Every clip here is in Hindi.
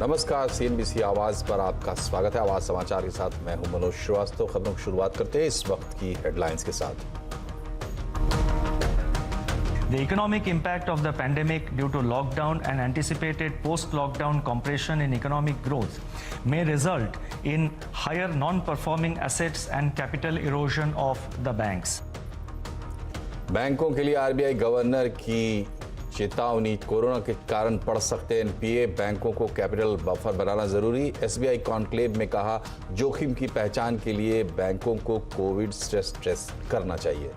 नमस्कार, सीएनबीसी आवाज पर आपका स्वागत है। आवाज समाचार के साथ मैं हूं मनोज श्रीवास्तव। खबरों की शुरुआत करते हैं इस वक्त की हेडलाइंस के साथ। The economic impact of the pandemic due to lockdown and anticipated post-lockdown compression in economic growth may result in higher non-performing assets and capital erosion of the banks. बैंकों के लिए आरबीआई गवर्नर की चेतावनी, कोरोना के कारण पड़ सकते एनपीए, बैंकों को कैपिटल बफर बनाना जरूरी। एसबीआई कॉन्क्लेव में कहा, जोखिम की पहचान के लिए बैंकों को कोविड स्ट्रेस टेस्ट करना चाहिए।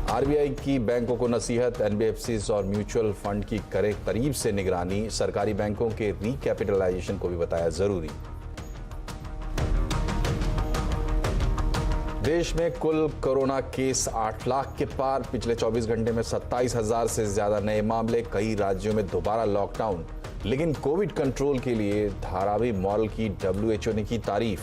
आरबीआई की बैंकों को नसीहत, एनबीएफसीज और म्यूचुअल फंड की करे करीब से निगरानी, सरकारी बैंकों के रिकैपिटलाइजेशन को भी बताया जरूरी। देश में कुल कोरोना केस 8 लाख के पार, पिछले 24 घंटे में 27,000 से ज्यादा नए मामले, कई राज्यों में दोबारा लॉकडाउन, लेकिन कोविड कंट्रोल के लिए धारावी मॉडल की डब्ल्यूएचओ ने की तारीफ।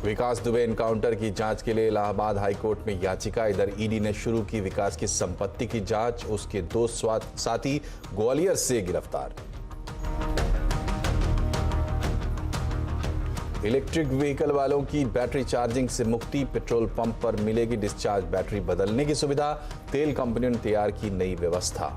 विकास दुबे एनकाउंटर की जांच के लिए इलाहाबाद हाईकोर्ट में याचिका, इधर ईडी ने शुरू की विकास की संपत्ति की जांच, उसके 2 साथी ग्वालियर से गिरफ्तार। इलेक्ट्रिक व्हीकल वालों की बैटरी चार्जिंग से मुक्ति, पेट्रोल पंप पर मिलेगी डिस्चार्ज बैटरी बदलने की सुविधा, तेल कंपनियों ने तैयार की नई व्यवस्था।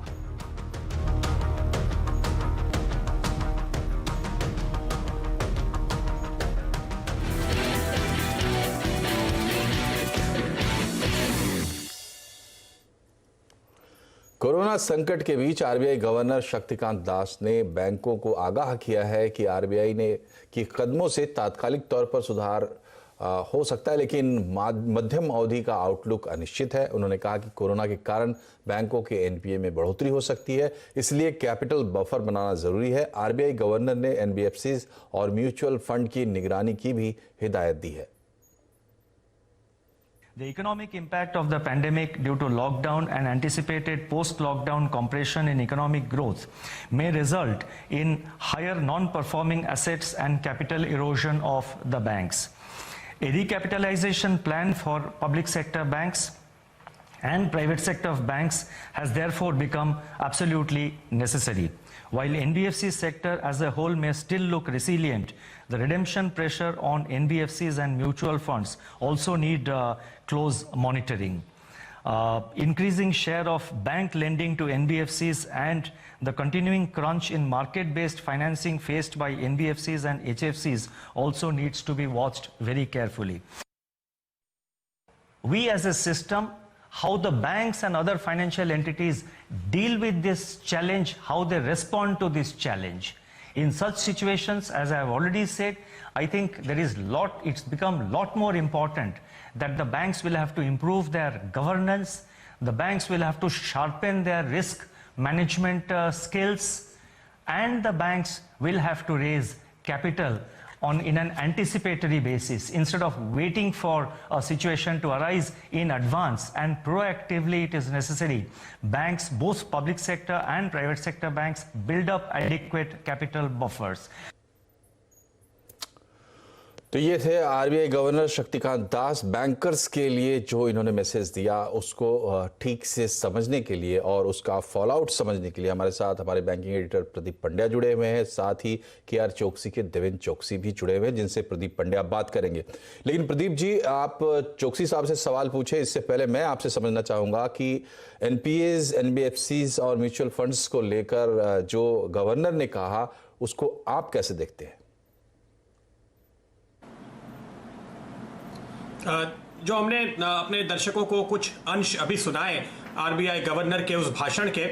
कोरोना संकट के बीच आरबीआई गवर्नर शक्तिकांत दास ने बैंकों को आगाह किया है कि आरबीआई ने की कदमों से तात्कालिक तौर पर सुधार हो सकता है, लेकिन मध्यम अवधि का आउटलुक अनिश्चित है। उन्होंने कहा कि कोरोना के कारण बैंकों के एनपीए में बढ़ोतरी हो सकती है, इसलिए कैपिटल बफर बनाना जरूरी है। आरबीआई गवर्नर ने एनबीएफसीज और म्यूचुअल फंड की निगरानी की भी हिदायत दी है। The economic impact of the pandemic due to lockdown and anticipated post-lockdown compression in economic growth may result in higher non-performing assets and capital erosion of the banks. A recapitalization plan for public sector banks and private sector of banks has therefore become absolutely necessary. While NBFC sector as a whole may still look resilient, the redemption pressure on NBFCs and mutual funds also need close monitoring. Increasing share of bank lending to NBFCs and the continuing crunch in market-based financing faced by NBFCs and HFCs also needs to be watched very carefully. We as a system, how the banks and other financial entities deal with this challenge, how they respond to this challenge. In such situations, as I have already said, I think it's become a lot more important that the banks will have to improve their governance, the banks will have to sharpen their risk management skills, and the banks will have to raise capital in an anticipatory basis instead of waiting for a situation to arise in advance, and proactively it is necessary banks, both public sector and private sector banks, build up adequate capital buffers. तो ये थे RBI governor Shaktikanta Das. Bankers के लिए जो इन्होंने मैसेज दिया उसको ठीक से समझने के लिए और उसका फॉल आउट समझने के लिए हमारे साथ हमारे बैंकिंग एडिटर प्रदीप पंड्या जुड़े हुए हैं, साथ ही केआर चौकसी के देवेंद्र चौकसी भी जुड़े हुए हैं, जिनसे प्रदीप पंड्या बात करेंगे। लेकिन प्रदीप जी, आप चौकसी साहब से सवाल पूछे, इससे पहले मैं आपसे समझना चाहूँगा कि एनपीएज, एनबीएफसीज और म्यूचुअल फंड्स को लेकर जो गवर्नर ने कहा उसको आप कैसे देखते हैं? जो हमने अपने दर्शकों को कुछ अंश अभी सुनाए आरबीआई गवर्नर के उस भाषण के,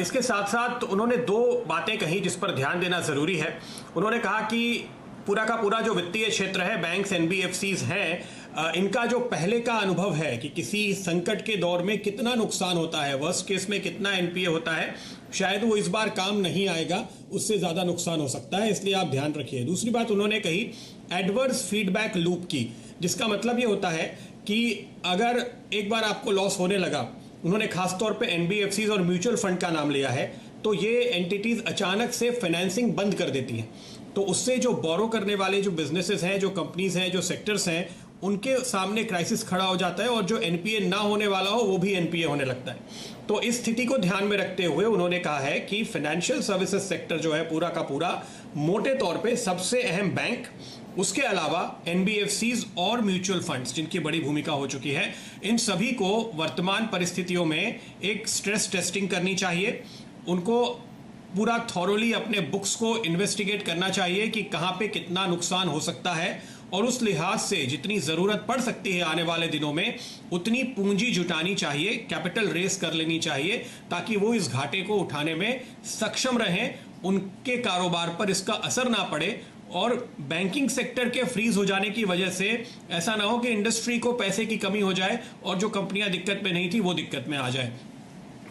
इसके साथ साथ उन्होंने 2 बातें कही जिस पर ध्यान देना ज़रूरी है। उन्होंने कहा कि पूरा का पूरा जो वित्तीय क्षेत्र है, बैंक्स, एनबीएफसीज हैं, इनका जो पहले का अनुभव है कि किसी संकट के दौर में कितना नुकसान होता है, वर्स्ट केस में कितना एनपीए होता है, शायद वो इस बार काम नहीं आएगा, उससे ज़्यादा नुकसान हो सकता है, इसलिए आप ध्यान रखिए। दूसरी बात उन्होंने कही एडवर्स फीडबैक लूप की, जिसका मतलब ये होता है कि अगर एक बार आपको लॉस होने लगा, उन्होंने खासतौर पे एनबीएफसीज और म्यूचुअल फंड का नाम लिया है, तो ये एंटिटीज़ अचानक से फाइनेंसिंग बंद कर देती हैं। तो उससे जो बोरो करने वाले जो बिजनेसेस हैं, जो कंपनीज हैं, जो सेक्टर्स हैं, उनके सामने क्राइसिस खड़ा हो जाता है और जो एनपीए ना होने वाला हो वो भी एनपीए होने लगता है। तो इस स्थिति को ध्यान में रखते हुए उन्होंने कहा है कि फाइनेंशियल सर्विसेज सेक्टर जो है पूरा का पूरा मोटे तौर पे सबसे अहम बैंक, उसके अलावा एनबीएफसीज और म्यूचुअल फंड्स जिनकी बड़ी भूमिका हो चुकी है, इन सभी को वर्तमान परिस्थितियों में एक स्ट्रेस टेस्टिंग करनी चाहिए। उनको पूरा थॉरोली अपने बुक्स को इन्वेस्टिगेट करना चाहिए कि कहाँ पे कितना नुकसान हो सकता है और उस लिहाज से जितनी ज़रूरत पड़ सकती है आने वाले दिनों में उतनी पूंजी जुटानी चाहिए, कैपिटल रेस कर लेनी चाहिए ताकि वो इस घाटे को उठाने में सक्षम रहें, उनके कारोबार पर इसका असर ना पड़े और बैंकिंग सेक्टर के फ्रीज हो जाने की वजह से ऐसा ना हो कि इंडस्ट्री को पैसे की कमी हो जाए और जो कंपनियां दिक्कत में नहीं थी वो दिक्कत में आ जाए।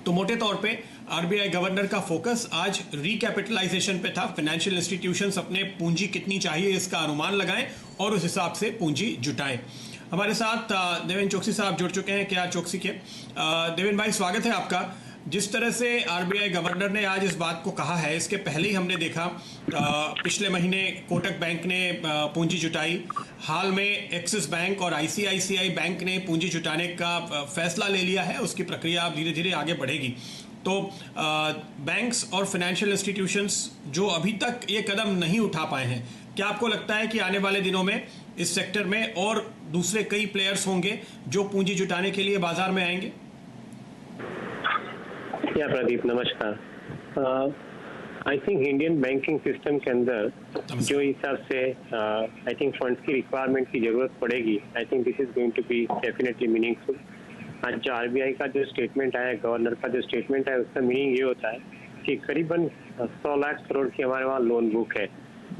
तो मोटे तौर पे आरबीआई गवर्नर का फोकस आज रिकैपिटलाइजेशन पे था। फाइनेंशियल इंस्टीट्यूशंस अपने पूंजी कितनी चाहिए इसका अनुमान लगाएं और उस हिसाब से पूंजी जुटाएं। हमारे साथ देवेन चौकसी साहब जुड़ चुके हैं क्या चौकसी के। देवेन भाई स्वागत है आपका। जिस तरह से आरबीआई गवर्नर ने आज इस बात को कहा है, इसके पहले ही हमने देखा पिछले महीने कोटक बैंक ने पूंजी जुटाई, हाल में एक्सिस बैंक और आईसीआईसीआई बैंक ने पूंजी जुटाने का फैसला ले लिया है, उसकी प्रक्रिया अब धीरे धीरे आगे बढ़ेगी। तो बैंक्स और फाइनेंशियल इंस्टीट्यूशंस जो अभी तक ये कदम नहीं उठा पाए हैं, क्या आपको लगता है कि आने वाले दिनों में इस सेक्टर में और दूसरे कई प्लेयर्स होंगे जो पूंजी जुटाने के लिए बाजार में आएंगे? या प्रदीप नमस्कार। I think Indian banking system के अंदर जो हिसाब से आई थिंक फंड्स की रिक्वायरमेंट की जरूरत पड़ेगी, I think this is going to be definitely meaningful. आज जो आरबीआई का जो स्टेटमेंट आया, गवर्नर का जो स्टेटमेंट है, उसका मीनिंग ये होता है कि करीबन 100 लाख करोड़ की हमारे वहाँ लोन बुक है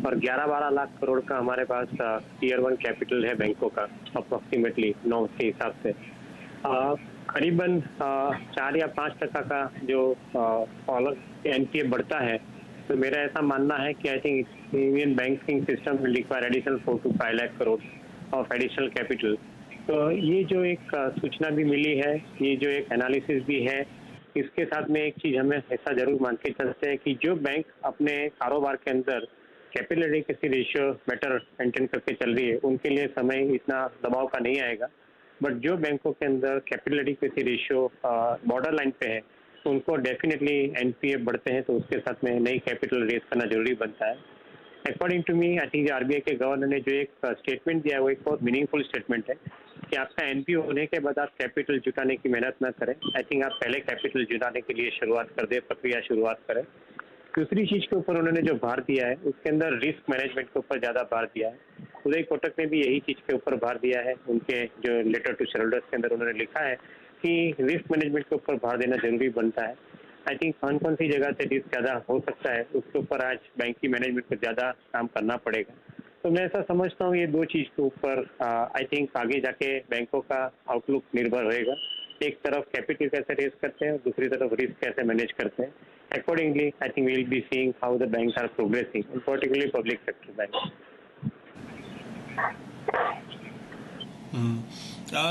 और 11-12 लाख करोड़ का हमारे पास टीयर 1 कैपिटल है बैंकों का, अप्रोक्सीमेटली 9 के हिसाब से। करीबन 4 या 5% का जो एनपीए बढ़ता है, तो मेरा ऐसा मानना है कि आई think Indian banking system will require additional 4 to 5 lakh crore of additional capital. तो ये जो एक सूचना भी मिली है, ये जो एक एनालिसिस भी है, इसके साथ में एक चीज हमें ऐसा जरूर मान के चलते हैं कि जो बैंक अपने कारोबार के अंदर capital adequacy ratio better maintain करके चल रही है, उनके लिए समय इतना दबाव का नहीं आएगा। बट जो बैंकों के अंदर capital adequacy ratio border line पे है, तो उनको डेफिनेटली एनपीए बढ़ते हैं, तो उसके साथ में नई कैपिटल रेज करना जरूरी बनता है। According to me, I think RBI के गवर्नर ने जो एक स्टेटमेंट दिया है वो एक बहुत मीनिंगफुल स्टेटमेंट है कि आपका एनपीए होने के बाद आप कैपिटल जुटाने की मेहनत ना करें। आई थिंक आप पहले कैपिटल जुटाने के लिए शुरुआत कर दें, प्रक्रिया शुरुआत करें। दूसरी चीज के ऊपर उन्होंने जो भार दिया है, उसके अंदर रिस्क मैनेजमेंट के ऊपर ज्यादा भार दिया है। उदय कोटक ने भी यही चीज के ऊपर भार दिया है, उनके जो लेटर टू शेयरहोल्डर्स के अंदर उन्होंने लिखा है कि रिस्क मैनेजमेंट के ऊपर भार देना जरूरी बनता है। आई थिंक कौन सी जगह से रिस्क ज्यादा हो सकता है, उसके ऊपर आज बैंक की मैनेजमेंट को ज्यादा काम करना पड़ेगा। तो मैं ऐसा समझता हूँ ये दो चीज के ऊपर आई थिंक आगे जाके बैंकों का आउटलुक निर्भर रहेगा। एक तरफ कैपिटल कैसे रेज करते हैं, दूसरी तरफ रिस्क कैसे मैनेज करते हैं। Accordingly, I think we will be seeing how the banks are progressing, and particularly public sector banks.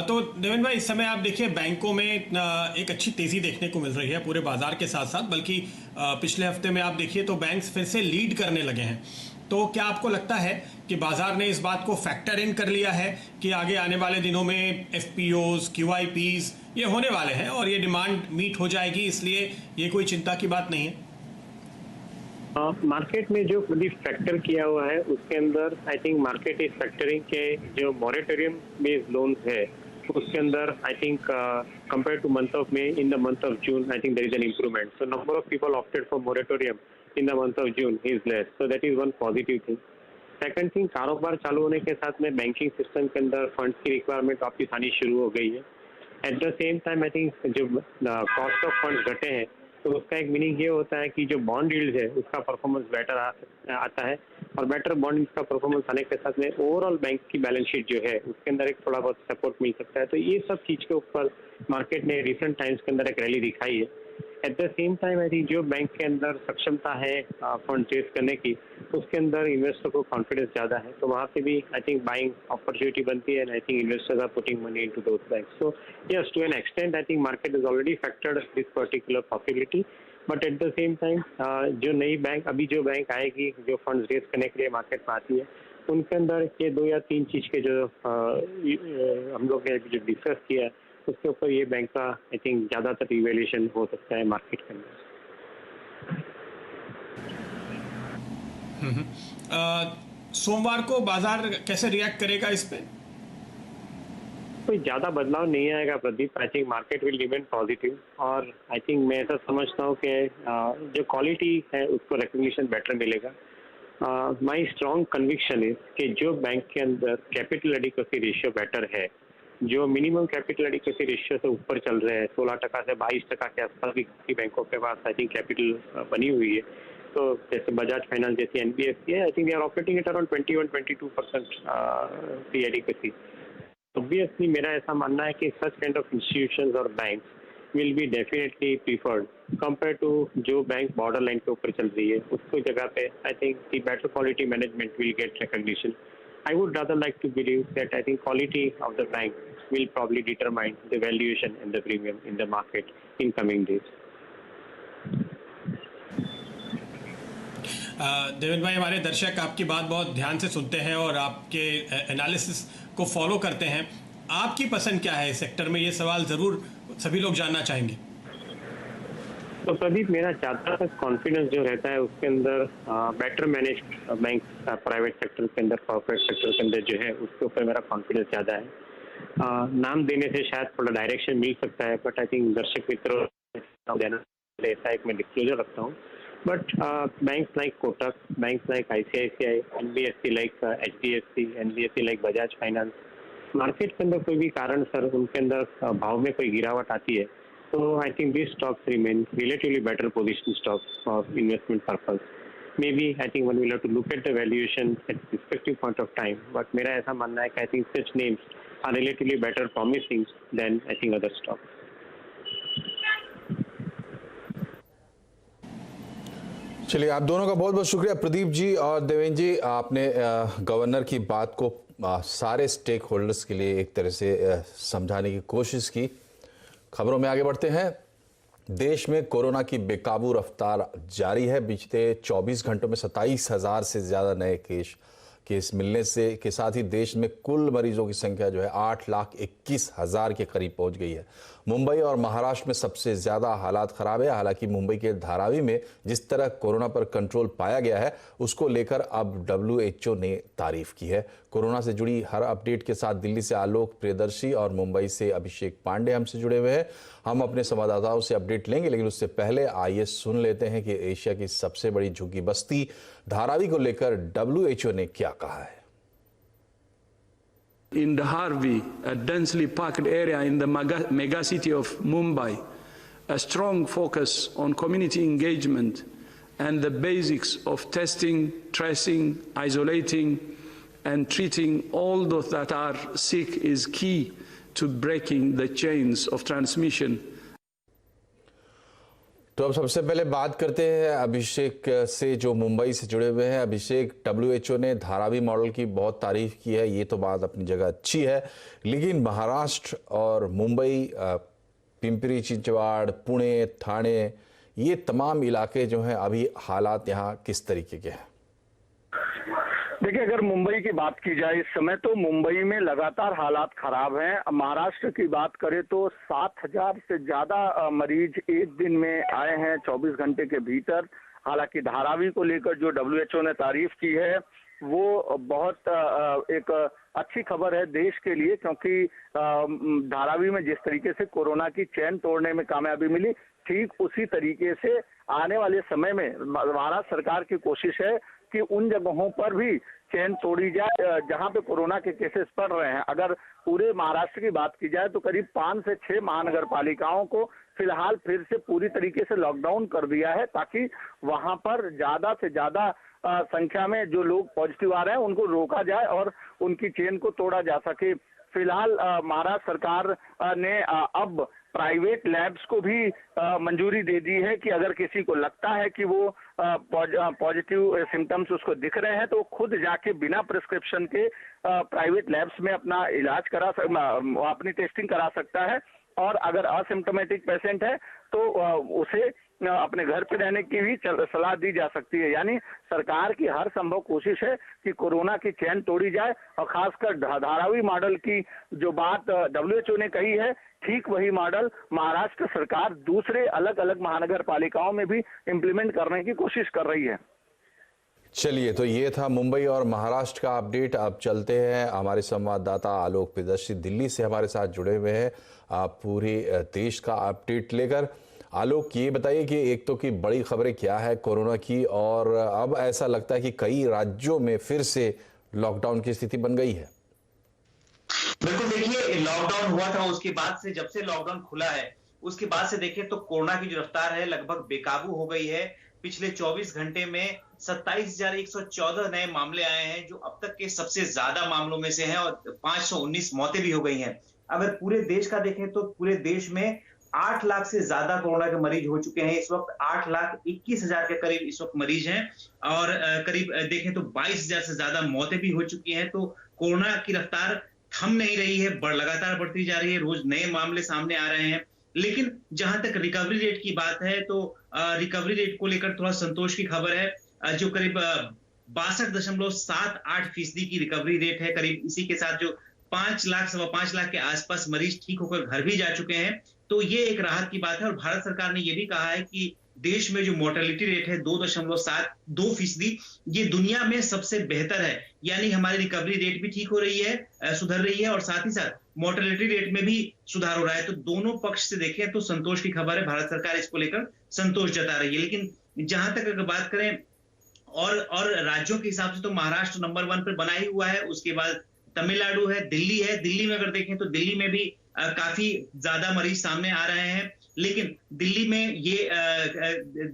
तो देवेन भाई, इस समय आप देखिए बैंकों में एक अच्छी तेजी देखने को मिल रही है पूरे बाजार के साथ साथ, बल्कि पिछले हफ्ते में आप देखिए तो बैंक्स फिर से लीड करने लगे हैं। तो क्या आपको लगता है कि बाजार ने इस बात को फैक्टर इन कर लिया है कि आगे आने वाले दिनों में एफपीओज, क्यूआईपीज ये होने वाले हैं और ये डिमांड मीट हो जाएगी, इसलिए ये कोई चिंता की बात नहीं है? मार्केट में जो प्रदीप फैक्टर किया हुआ है, उसके अंदर I think market is factoring के जो मॉरेटोरियम बेस्ड लोन्स है, उसके अंदर I think compare to month of May, in the month of June I think there is an improvement. So number of people opted for moratorium in the month of June is less, so that is one positive thing. Second thing, कारोबार चालू होने के साथ में बैंकिंग सिस्टम के अंदर फंड्स की रिक्वायरमेंट वापस आनी शुरू हो गई है। Eight the same time I think जो कॉस्ट ऑफ फंड्स घटे हैं, तो उसका एक मीनिंग ये होता है कि जो बॉन्ड यील्ड है उसका परफॉर्मेंस बेटर आता है, और बेटर बॉन्ड का परफॉर्मेंस आने के साथ में ओवरऑल बैंक की बैलेंस शीट जो है उसके अंदर एक थोड़ा बहुत सपोर्ट मिल सकता है। तो ये सब चीज के ऊपर मार्केट ने रिसेंट टाइम्स के अंदर एक रैली दिखाई है। Eight the same time I think जो बैंक के अंदर सक्षमता है फंड रेज करने की, उसके अंदर इन्वेस्टर को कॉन्फिडेंस ज्यादा है, तो वहाँ पे भी आई थिंक बाइंग अपॉर्चुनिटी बनती है, and I think investors are putting money into those banks. So yes, to an extent I think market is already factored this particular possibility, but at the same time जो नई बैंक अभी जो बैंक आएगी, जो फंड रेज करने के लिए मार्केट में आती है, उनके अंदर ये 2 या 3 चीज के जो हम लोग ने जो डिस्कस किया उसके ऊपर ये बैंक का आई थिंक ज्यादातर इवैल्यूएशन हो सकता है मार्केट के अंदर। सोमवार को बाजार कैसे रिएक्ट करेगा इस पे? कोई ज्यादा बदलाव नहीं आएगा प्रदीप। आई think market will remain positive और आई थिंक मैं ऐसा समझता हूँ कि जो क्वालिटी है उसको रिकग्निशन बेटर मिलेगा। माई स्ट्रॉन्ग कन्विक्शन है कि जो बैंक के अंदर कैपिटल एडिक्वेसी रेशियो बेटर है, जो मिनिमम कैपिटल एडिक्वेसी रेशियो से ऊपर चल रहे हैं 16% से 22% के आसपास भी बैंकों के पास आई थिंक कैपिटल बनी हुई है। तो जैसे बजाज फाइनेंस जैसी एनबीएफसी है, I think they are operating at around 21-22% की एडिक्वेसी। ऑब्वियसली मेरा ऐसा मानना है कि सच काइंड ऑफ इंस्टीट्यूशंस और banks will be definitely preferred compare to जो बैंक बॉर्डर लाइन के ऊपर चल रही है उसको जगह पे I think the better quality management will get recognition. I would rather like to believe that I think quality of the bank will probably determine the valuation and the premium in the market in coming days. Devendra भाई, हमारे दर्शक आपकी बात बहुत ध्यान से सुनते हैं और आपके एनालिसिस को फॉलो करते हैं। आपकी पसंद क्या है इस सेक्टर में? ये सवाल जरूर सभी लोग जानना चाहेंगे। तो प्रदीप, मेरा ज़्यादातर कॉन्फिडेंस जो रहता है उसके अंदर better manage bank private sector के अंदर, कॉर्पोरेट सेक्टर के अंदर जो है उसके ऊपर मेरा कॉन्फिडेंस ज़्यादा है। नाम देने से शायद थोड़ा डायरेक्शन मिल सकता है, बट आई थिंक दर्शक मित्रों देना ऐसा एक मैं डिस्क्लोजर रखता हूँ। But banks like Kotak, banks like ICICI, NBFC like HDFC, NBFC like Bajaj finance, market के अंदर कोई भी कारण सर उनके अंदर भाव में कोई गिरावट आती है तो I think these stocks remain relatively better position stocks for investment purpose. Maybe I think one will have to look at the valuation at respective point of time. But मेरा ऐसा मानना है कि I think such names are relatively better promising than I think other stocks. चलिए, आप दोनों का बहुत बहुत शुक्रिया प्रदीप जी और देवेंद्र जी। आपने गवर्नर की बात को सारे स्टेक होल्डर्स के लिए एक तरह से समझाने की कोशिश की। खबरों में आगे बढ़ते हैं। देश में कोरोना की बेकाबू रफ्तार जारी है। बीते 24 घंटों में 27,000 से ज़्यादा नए केस मिलने से के साथ ही देश में कुल मरीजों की संख्या जो है 8,21,000 के करीब पहुंच गई है। मुंबई और महाराष्ट्र में सबसे ज़्यादा हालात ख़राब है। हालांकि मुंबई के धारावी में जिस तरह कोरोना पर कंट्रोल पाया गया है उसको लेकर अब WHO ने तारीफ की है। कोरोना से जुड़ी हर अपडेट के साथ दिल्ली से आलोक प्रियदर्शी और मुंबई से अभिषेक पांडे हमसे जुड़े हुए हैं। हम अपने संवाददाताओं से अपडेट लेंगे, लेकिन उससे पहले आइए सुन लेते हैं कि एशिया की सबसे बड़ी झुग्गी बस्ती धारावी को लेकर WHO ने क्या कहा है। In Dharavi, a densely packed area in the mega city of Mumbai, a strong focus on community engagement and the basics of testing, tracing, isolating, and treating all those that are sick is key to breaking the chains of transmission. तो अब सबसे पहले बात करते हैं अभिषेक से जो मुंबई से जुड़े हुए हैं। अभिषेक, WHO ने धारावी मॉडल की बहुत तारीफ की है, ये तो बात अपनी जगह अच्छी है, लेकिन महाराष्ट्र और मुंबई, पिंपरी चिंचवाड़, पुणे, ठाणे, ये तमाम इलाके जो हैं अभी हालात यहाँ किस तरीके के हैं? देखिए, अगर मुंबई की बात की जाए इस समय तो मुंबई में लगातार हालात खराब हैं। महाराष्ट्र की बात करें तो 7,000 से ज्यादा मरीज एक दिन में आए हैं 24 घंटे के भीतर। हालांकि धारावी को लेकर जो WHO ने तारीफ की है वो बहुत एक अच्छी खबर है देश के लिए, क्योंकि धारावी में जिस तरीके से कोरोना की चेन तोड़ने में कामयाबी मिली, ठीक उसी तरीके से आने वाले समय में महाराष्ट्र सरकार की कोशिश है कि उन जगहों पर भी चेन तोड़ी जाए जहां पे कोरोना के केसेस बढ़ रहे हैं। अगर पूरे महाराष्ट्र की बात की जाए तो करीब 5 से 6 महानगर पालिकाओं को फिलहाल फिर से पूरी तरीके से लॉकडाउन कर दिया है, ताकि वहां पर ज्यादा से ज्यादा संख्या में जो लोग पॉजिटिव आ रहे हैं उनको रोका जाए और उनकी चेन को तोड़ा जा सके। फिलहाल महाराष्ट्र सरकार ने अब प्राइवेट लैब्स को भी मंजूरी दे दी है कि अगर किसी को लगता है कि वो पॉजिटिव सिम्टम्स उसको दिख रहे हैं तो खुद जाके बिना प्रिस्क्रिप्शन के प्राइवेट लैब्स में अपना इलाज अपनी टेस्टिंग करा सकता है। और अगर असिम्टोमेटिक पेशेंट है तो उसे अपने घर पे रहने की भी सलाह दी जा सकती है। यानी सरकार की हर संभव कोशिश है कि कोरोना की चैन तोड़ी जाए, और खासकर धारावी मॉडल की जो बात WHO ने कही है, ठीक वही मॉडल महाराष्ट्र सरकार दूसरे अलग अलग महानगर पालिकाओं में भी इम्प्लीमेंट करने की कोशिश कर रही है। चलिए, तो ये था मुंबई और महाराष्ट्र का अपडेट। अब चलते हैं, हमारे संवाददाता आलोक प्रियदर्शी दिल्ली से हमारे साथ जुड़े हुए हैं आप पूरे देश का अपडेट लेकर। आलोक, ये बताइए कि एक तो की बड़ी खबरें क्या है कोरोना की, और अब ऐसा लगता है कि कई राज्यों में फिर से लॉकडाउन की स्थिति बन गई है। बिल्कुल, देखिए लॉकडाउन हुआ था, उसके बाद से जब से लॉकडाउन खुला है उसके बाद से देखिए तो कोरोना की जो रफ्तार है लगभग बेकाबू हो गई है। पिछले 24 घंटे में 27,114 नए मामले आए हैं, जो अब तक के सबसे ज्यादा मामलों में से हैं, और 519 मौतें भी हो गई हैं। अगर पूरे देश का देखें तो पूरे देश में 8 लाख से ज्यादा कोरोना के मरीज हो चुके हैं। इस वक्त 8,21,000 के करीब इस वक्त मरीज हैं, और करीब देखें तो 22,000 से ज्यादा मौतें भी हो चुकी हैं। तो कोरोना की रफ्तार थम नहीं रही है, लगातार बढ़ती जा रही है, रोज नए मामले सामने आ रहे हैं। लेकिन जहां तक रिकवरी रेट की बात है तो रिकवरी रेट को लेकर थोड़ा संतोष की खबर है, जो करीब 62.78% की रिकवरी रेट है। करीब इसी के साथ जो 5 लाख 5.25 लाख के आसपास मरीज ठीक होकर घर भी जा चुके हैं, तो ये एक राहत की बात है। और भारत सरकार ने ये भी कहा है कि देश में जो मोर्टेलिटी रेट है 2.72%, ये दुनिया में सबसे बेहतर है। यानी हमारी रिकवरी रेट भी ठीक हो रही है, सुधर रही है, और साथ ही साथ मोर्टेलिटी रेट में भी सुधार हो रहा है। तो दोनों पक्ष से देखें तो संतोष की खबर है, भारत सरकार इसको लेकर संतोष जता रही है। लेकिन जहां तक अगर बात करें और राज्यों के हिसाब से तो महाराष्ट्र नंबर 1 पर बना ही हुआ है, उसके बाद तमिलनाडु है, दिल्ली है। दिल्ली में अगर देखें तो दिल्ली में भी काफी ज्यादा मरीज सामने आ रहे हैं। लेकिन दिल्ली में ये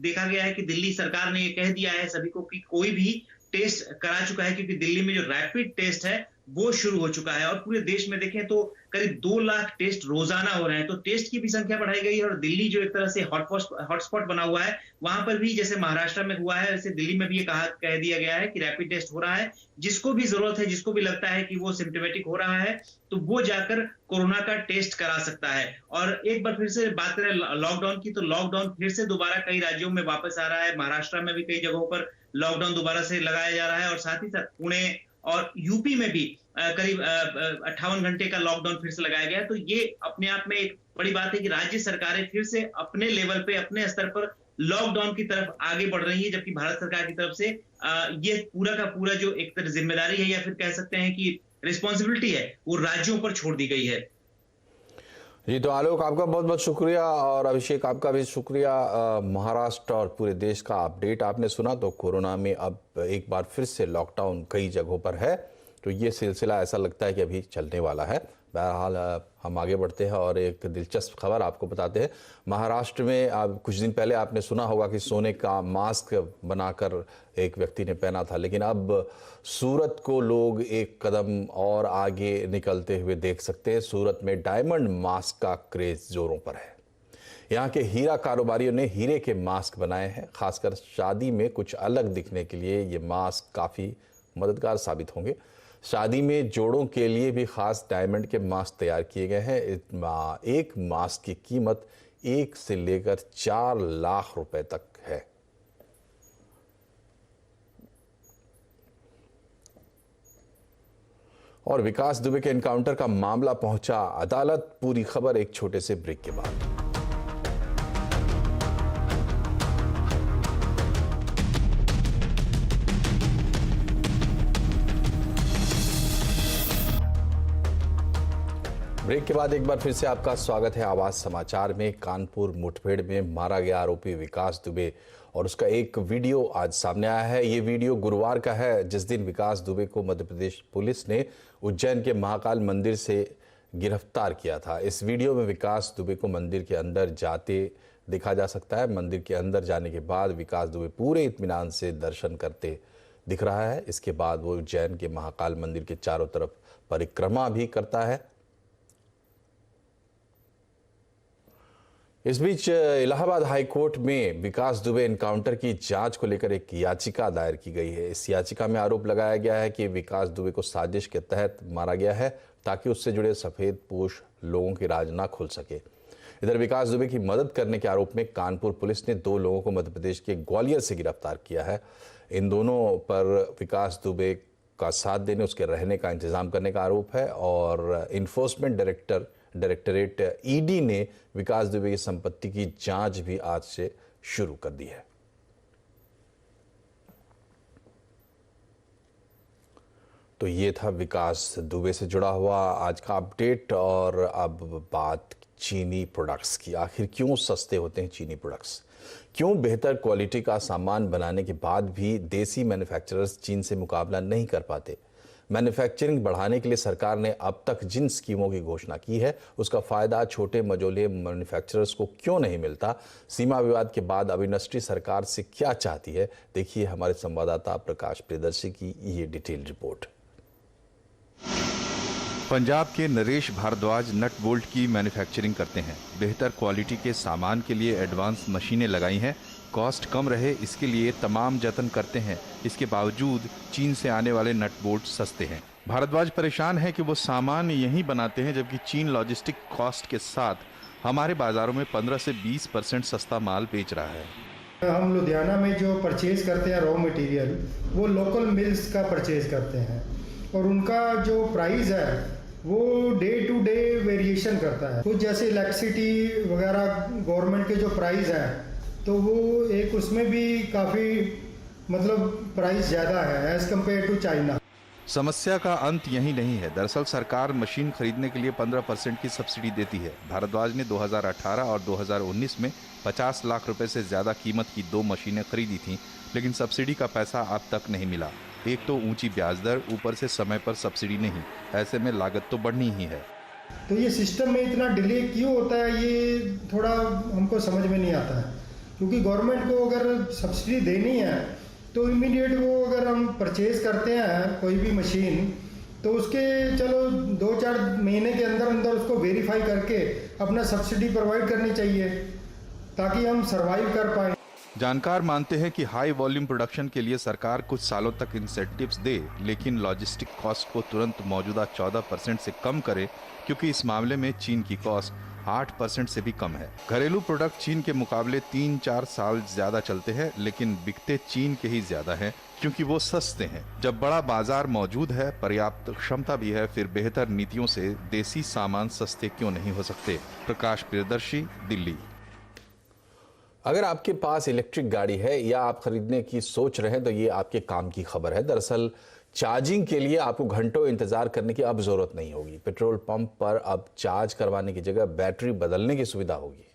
देखा गया है कि दिल्ली सरकार ने ये कह दिया है सभी को कि कोई भी टेस्ट करा चुका है, क्योंकि दिल्ली में जो रैपिड टेस्ट है वो शुरू हो चुका है। और पूरे देश में देखें तो करीब 2 लाख टेस्ट रोजाना हो रहे हैं, तो टेस्ट की भी संख्या बढ़ाई गई है। और दिल्ली जो एक तरह से हॉटस्पॉट बना हुआ है, वहां पर भी जैसे महाराष्ट्र में हुआ है वैसे दिल्ली में भी ये कह दिया गया है कि रैपिड टेस्ट हो रहा है। जिसको भी जरूरत है, जिसको भी लगता है कि वो सिम्टोमेटिक हो रहा है, तो वो जाकर कोरोना का टेस्ट करा सकता है। और एक बार फिर से बात करें लॉकडाउन की, तो लॉकडाउन फिर से दोबारा कई राज्यों में वापस आ रहा है। महाराष्ट्र में भी कई जगहों पर लॉकडाउन दोबारा से लगाया जा रहा है, और साथ ही साथ पुणे और यूपी में भी करीब 58 घंटे का लॉकडाउन फिर से लगाया गया है। तो ये अपने आप में एक बड़ी बात है कि राज्य सरकारें फिर से अपने लेवल पे, अपने स्तर पर लॉकडाउन की तरफ आगे बढ़ रही है, जबकि भारत सरकार की तरफ से ये पूरा का पूरा जो एक तरह जिम्मेदारी है, या फिर कह सकते हैं कि रिस्पॉन्सिबिलिटी है, वो राज्यों पर छोड़ दी गई है। जी, तो आलोक आपका बहुत बहुत शुक्रिया, और अभिषेक आपका भी शुक्रिया। महाराष्ट्र और पूरे देश का अपडेट आपने सुना। तो कोरोना में अब एक बार फिर से लॉकडाउन कई जगहों पर है, तो ये सिलसिला ऐसा लगता है कि अभी चलने वाला है। बहरहाल हम आगे बढ़ते हैं और एक दिलचस्प खबर आपको बताते हैं। महाराष्ट्र में अब कुछ दिन पहले आपने सुना होगा कि सोने का मास्क बनाकर एक व्यक्ति ने पहना था, लेकिन अब सूरत को लोग एक कदम और आगे निकलते हुए देख सकते हैं। सूरत में डायमंड मास्क का क्रेज जोरों पर है। यहाँ के हीरा कारोबारियों ने हीरे के मास्क बनाए हैं। खासकर शादी में कुछ अलग दिखने के लिए ये मास्क काफ़ी मददगार साबित होंगे। शादी में जोड़ों के लिए भी खास डायमंड के मास्क तैयार किए गए हैं। एक मास्क की कीमत 1 से लेकर 4 लाख रुपए तक है। और विकास दुबे के एनकाउंटर का मामला पहुंचा अदालत। पूरी खबर एक छोटे से ब्रेक के बाद। ब्रेक के बाद एक बार फिर से आपका स्वागत है आवाज समाचार में। कानपुर मुठभेड़ में मारा गया आरोपी विकास दुबे और उसका एक वीडियो आज सामने आया है। ये वीडियो गुरुवार का है, जिस दिन विकास दुबे को मध्य प्रदेश पुलिस ने उज्जैन के महाकाल मंदिर से गिरफ्तार किया था। इस वीडियो में विकास दुबे को मंदिर के अंदर जाते देखा जा सकता है। मंदिर के अंदर जाने के बाद विकास दुबे पूरे इत्मीनान से दर्शन करते दिख रहा है। इसके बाद वो उज्जैन के महाकाल मंदिर के चारों तरफ परिक्रमा भी करता है। इस बीच इलाहाबाद हाई कोर्ट में विकास दुबे एनकाउंटर की जांच को लेकर एक याचिका दायर की गई है। इस याचिका में आरोप लगाया गया है कि विकास दुबे को साजिश के तहत मारा गया है ताकि उससे जुड़े सफेद पोश लोगों की राज ना खुल सके। इधर विकास दुबे की मदद करने के आरोप में कानपुर पुलिस ने 2 लोगों को मध्य प्रदेश के ग्वालियर से गिरफ्तार किया है। इन दोनों पर विकास दुबे का साथ देने, उसके रहने का इंतजाम करने का आरोप है और इन्फोर्समेंट डायरेक्टरेट ईडी ने विकास दुबे की संपत्ति की जांच भी आज से शुरू कर दी है। तो ये था विकास दुबे से जुड़ा हुआ आज का अपडेट। और अब बात चीनी प्रोडक्ट्स की। आखिर क्यों सस्ते होते हैं चीनी प्रोडक्ट्स? क्यों बेहतर क्वालिटी का सामान बनाने के बाद भी देसी मैन्युफैक्चरर्स चीन से मुकाबला नहीं कर पाते? मैन्युफैक्चरिंग बढ़ाने के लिए सरकार ने अब तक जिन स्कीमों की घोषणा की है उसका फायदा छोटे मझोले मैन्युफैक्चरर्स को क्यों नहीं मिलता? सीमा विवाद के बाद अब इंडस्ट्री सरकार से क्या चाहती है? देखिए हमारे संवाददाता प्रकाश प्रियदर्शी की ये डिटेल रिपोर्ट। पंजाब के नरेश भारद्वाज नट बोल्ट की मैन्युफैक्चरिंग करते हैं। बेहतर क्वालिटी के सामान के लिए एडवांस मशीनें लगाई हैं। कॉस्ट कम रहे इसके लिए तमाम जतन करते हैं। इसके बावजूद चीन से आने वाले नट बोल्ट सस्ते हैं। भारद्वाज परेशान है कि वो सामान यहीं बनाते हैं जबकि चीन लॉजिस्टिक कॉस्ट के साथ हमारे बाजारों में 15 से 20% सस्ता माल बेच रहा है। हम लुधियाना में जो परचेज करते हैं रॉ मटेरियल, वो लोकल मिल्स का परचेज करते हैं और उनका जो प्राइस है वो डे टू डे वेरिएशन करता है। कुछ जैसे इलेक्ट्रिसिटी वगैरह गवर्नमेंट के जो प्राइस हैं तो वो एक उसमें भी काफ़ी प्राइस ज़्यादा है एज़ कम्पेयर टू चाइना। समस्या का अंत यही नहीं है। दरअसल सरकार मशीन खरीदने के लिए 15% की सब्सिडी देती है। भारद्वाज ने 2018 और 2019 में 50 लाख रुपए से ज़्यादा कीमत की 2 मशीनें खरीदी थीं, लेकिन सब्सिडी का पैसा अब तक नहीं मिला। एक तो ऊंची ब्याज दर, ऊपर से समय पर सब्सिडी नहीं। ऐसे में लागत तो बढ़नी ही है। तो ये सिस्टम में इतना डिले क्यों होता है, ये थोड़ा हमको समझ में नहीं आता है। क्योंकि गवर्नमेंट को अगर सब्सिडी देनी है तो इमीडिएट वो अगर हम परचेज करते हैं कोई भी मशीन तो उसके चलो 2-4 महीने के अंदर अंदर उसको वेरीफाई करके अपना सब्सिडी प्रोवाइड करनी चाहिए ताकि हम सरवाइव कर पाएँ। जानकार मानते हैं कि हाई वॉल्यूम प्रोडक्शन के लिए सरकार कुछ सालों तक इंसेंटिव्स दे, लेकिन लॉजिस्टिक कॉस्ट को तुरंत मौजूदा 14% से कम करे, क्योंकि इस मामले में चीन की कॉस्ट 8% से भी कम है। घरेलू प्रोडक्ट चीन के मुकाबले 3-4 साल ज्यादा चलते हैं, लेकिन बिकते चीन के ही ज्यादा हैं, क्योंकि वो सस्ते हैं। जब बड़ा बाजार मौजूद है, पर्याप्त क्षमता भी है, फिर बेहतर नीतियों से देसी सामान सस्ते क्यों नहीं हो सकते? प्रकाश प्रियदर्शी, दिल्ली। अगर आपके पास इलेक्ट्रिक गाड़ी है या आप खरीदने की सोच रहे हैं तो ये आपके काम की खबर है। दरअसल चार्जिंग के लिए आपको घंटों इंतजार करने की अब जरूरत नहीं होगी। पेट्रोल पंप पर अब चार्ज करवाने की जगह बैटरी बदलने की सुविधा होगी।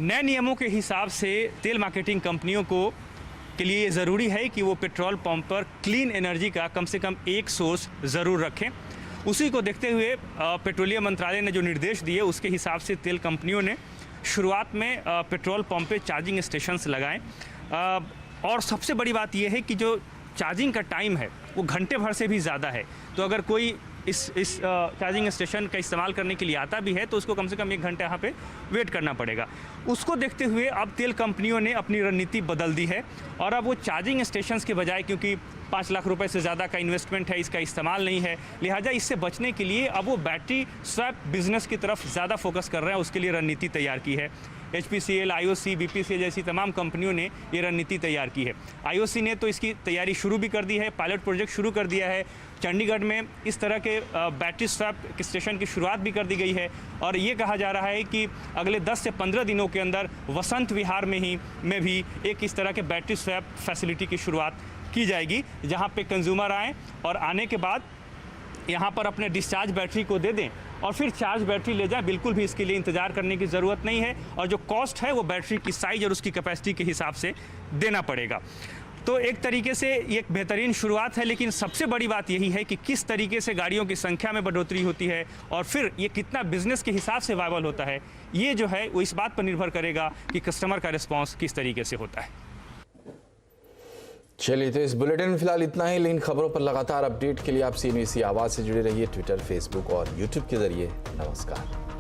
नए नियमों के हिसाब से तेल मार्केटिंग कंपनियों को के लिए ज़रूरी है कि वो पेट्रोल पंप पर क्लीन एनर्जी का कम से कम एक सोर्स ज़रूर रखें। उसी को देखते हुए पेट्रोलियम मंत्रालय ने जो निर्देश दिए उसके हिसाब से तेल कंपनियों ने शुरुआत में पेट्रोल पंप पे चार्जिंग स्टेशंस लगाएं। और सबसे बड़ी बात यह है कि जो चार्जिंग का टाइम है वो घंटे भर से भी ज़्यादा है। तो अगर कोई इस चार्जिंग स्टेशन का इस्तेमाल करने के लिए आता भी है तो उसको कम से कम 1 घंटा यहाँ पे वेट करना पड़ेगा। उसको देखते हुए अब तेल कंपनियों ने अपनी रणनीति बदल दी है और अब वो चार्जिंग स्टेशंस के बजाय, क्योंकि 5 लाख रुपए से ज़्यादा का इन्वेस्टमेंट है, इसका इस्तेमाल नहीं है, लिहाजा इससे बचने के लिए अब वो बैटरी स्वैप बिजनेस की तरफ ज़्यादा फोकस कर रहे हैं। उसके लिए रणनीति तैयार की है। HPCL, IOC, BPCL जैसी तमाम कंपनियों ने ये रणनीति तैयार की है। IOC ने तो इसकी तैयारी शुरू भी कर दी है, पायलट प्रोजेक्ट शुरू कर दिया है। चंडीगढ़ में इस तरह के बैटरी स्वैप स्टेशन की शुरुआत भी कर दी गई है और ये कहा जा रहा है कि अगले 10 से 15 दिनों के अंदर वसंत विहार में भी एक इस तरह के बैटरी स्वैप फैसिलिटी की शुरुआत की जाएगी, जहाँ पे कंज्यूमर आएँ और आने के बाद यहाँ पर अपने डिस्चार्ज बैटरी को दे दें और फिर चार्ज बैटरी ले जाएं। बिल्कुल भी इसके लिए इंतज़ार करने की ज़रूरत नहीं है और जो कॉस्ट है वो बैटरी की साइज़ और उसकी कैपेसिटी के हिसाब से देना पड़ेगा। तो एक तरीके से ये एक बेहतरीन शुरुआत है, लेकिन सबसे बड़ी बात यही है कि किस तरीके से गाड़ियों की संख्या में बढ़ोतरी होती है और फिर ये कितना बिजनेस के हिसाब से वायबल होता है, ये जो है वो इस बात पर निर्भर करेगा कि कस्टमर का रिस्पॉन्स किस तरीके से होता है। चलिए, तो इस बुलेटिन में फिलहाल इतना ही, लेकिन खबरों पर लगातार अपडेट के लिए आप CNBC आवाज़ से जुड़े रहिए ट्विटर, फेसबुक और यूट्यूब के जरिए। नमस्कार।